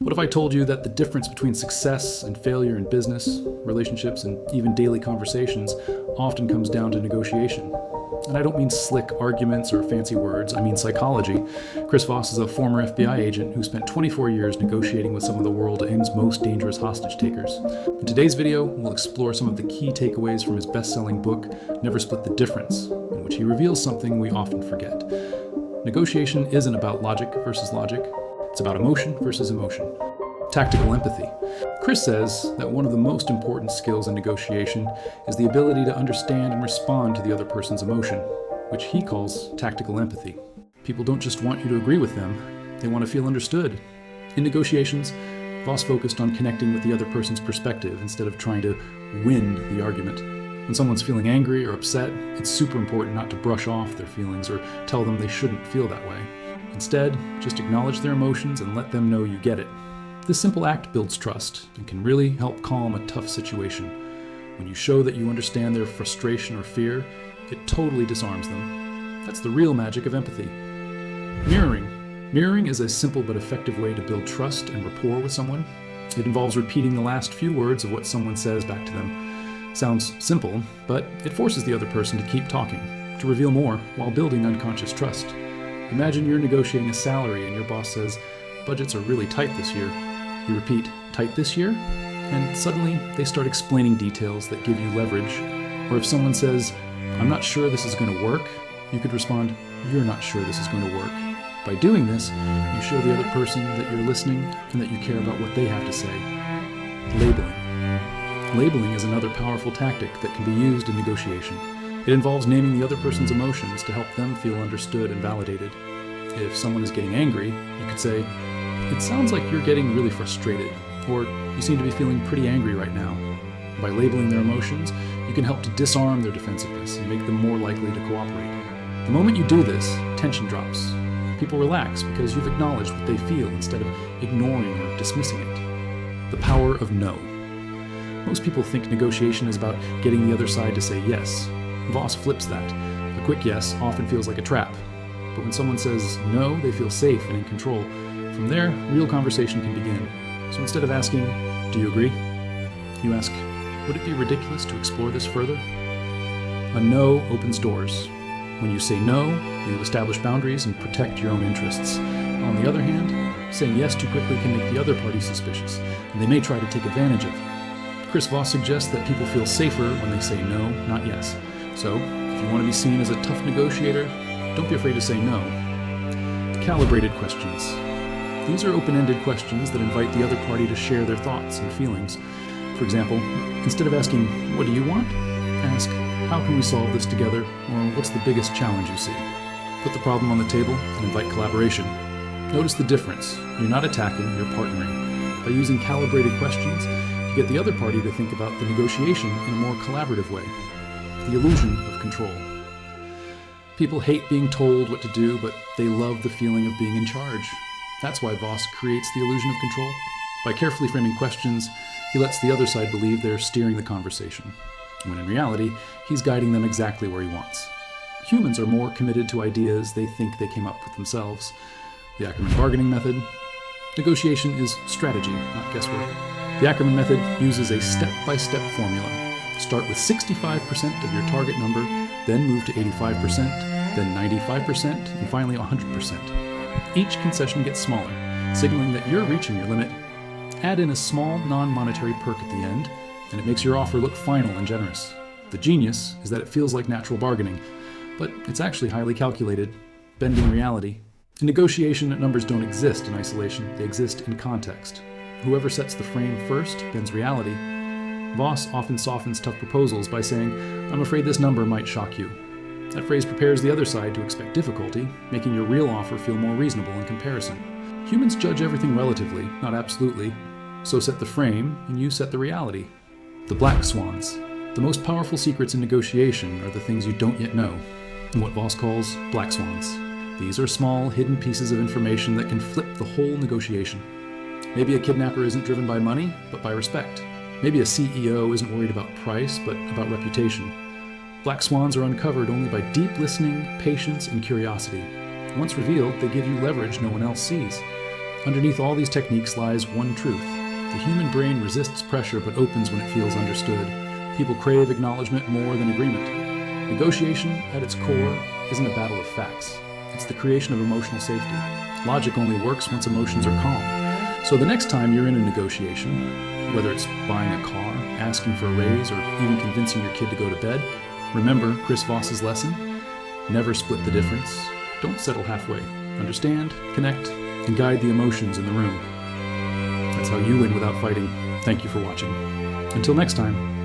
What if I told you that the difference between success and failure in business, relationships, and even daily conversations often comes down to negotiation? And I don't mean slick arguments or fancy words, I mean psychology. Chris Voss is a former FBI agent who spent 24 years negotiating with some of the world's most dangerous hostage takers. In today's video, we'll explore some of the key takeaways from his best-selling book, Never Split the Difference, in which he reveals something we often forget. Negotiation isn't about logic versus logic, it's about emotion versus emotion. Tactical empathy. Chris says that one of the most important skills in negotiation is the ability to understand and respond to the other person's emotion, which he calls tactical empathy. People don't just want you to agree with them, they want to feel understood. In negotiations, Voss focused on connecting with the other person's perspective instead of trying to win the argument. When someone's feeling angry or upset, it's super important not to brush off their feelings or tell them they shouldn't feel that way. Instead, just acknowledge their emotions and let them know you get it. This simple act builds trust and can really help calm a tough situation. When you show that you understand their frustration or fear, it totally disarms them. That's the real magic of empathy. Mirroring. Mirroring is a simple but effective way to build trust and rapport with someone. It involves repeating the last few words of what someone says back to them. Sounds simple, but it forces the other person to keep talking, to reveal more while building unconscious trust. Imagine you're negotiating a salary and your boss says, "Budgets are really tight this year." You repeat, "Tight this year?" And suddenly they start explaining details that give you leverage. Or if someone says, "I'm not sure this is going to work," you could respond, "You're not sure this is going to work." By doing this, you show the other person that you're listening and that you care about what they have to say. Labeling. Labeling is another powerful tactic that can be used in negotiation. It involves naming the other person's emotions to help them feel understood and validated. If someone is getting angry, you could say, "It sounds like you're getting really frustrated," or "You seem to be feeling pretty angry right now." By labeling their emotions, you can help to disarm their defensiveness and make them more likely to cooperate. The moment you do this, tension drops. People relax because you've acknowledged what they feel instead of ignoring or dismissing it. The power of no. Most people think negotiation is about getting the other side to say yes. Voss flips that. A quick yes often feels like a trap. But when someone says no, they feel safe and in control. From there, real conversation can begin. So instead of asking, "Do you agree?" you ask, "Would it be ridiculous to explore this further?" A no opens doors. When you say no, you establish boundaries and protect your own interests. On the other hand, saying yes too quickly can make the other party suspicious, and they may try to take advantage of you. Chris Voss suggests that people feel safer when they say no, not yes. So, if you want to be seen as a tough negotiator, don't be afraid to say no. Calibrated questions. These are open-ended questions that invite the other party to share their thoughts and feelings. For example, instead of asking, "What do you want?" ask, "How can we solve this together?" or "What's the biggest challenge you see?" Put the problem on the table and invite collaboration. Notice the difference. You're not attacking, you're partnering. By using calibrated questions, you get the other party to think about the negotiation in a more collaborative way. The illusion of control. People hate being told what to do, but they love the feeling of being in charge. That's why Voss creates the illusion of control. By carefully framing questions, he lets the other side believe they're steering the conversation, when in reality, he's guiding them exactly where he wants. Humans are more committed to ideas they think they came up with themselves. The Ackerman bargaining method. Negotiation is strategy, not guesswork. The Ackerman method uses a step-by-step formula. Start with 65% of your target number, then move to 85%, then 95%, and finally 100%. Each concession gets smaller, signaling that you're reaching your limit. Add in a small, non-monetary perk at the end, and it makes your offer look final and generous. The genius is that it feels like natural bargaining, but it's actually highly calculated, bending reality. In negotiation, numbers don't exist in isolation, they exist in context. Whoever sets the frame first bends reality. Voss often softens tough proposals by saying, "I'm afraid this number might shock you." That phrase prepares the other side to expect difficulty, making your real offer feel more reasonable in comparison. Humans judge everything relatively, not absolutely. So set the frame, and you set the reality. The Black Swans. The most powerful secrets in negotiation are the things you don't yet know, and what Voss calls Black Swans. These are small, hidden pieces of information that can flip the whole negotiation. Maybe a kidnapper isn't driven by money, but by respect. Maybe a CEO isn't worried about price, but about reputation. Black swans are uncovered only by deep listening, patience, and curiosity. Once revealed, they give you leverage no one else sees. Underneath all these techniques lies one truth. The human brain resists pressure but opens when it feels understood. People crave acknowledgement more than agreement. Negotiation, at its core, isn't a battle of facts. It's the creation of emotional safety. Logic only works once emotions are calm. So the next time you're in a negotiation, whether it's buying a car, asking for a raise, or even convincing your kid to go to bed, remember Chris Voss's lesson: never split the difference. Don't settle halfway. Understand, connect, and guide the emotions in the room. That's how you win without fighting. Thank you for watching. Until next time.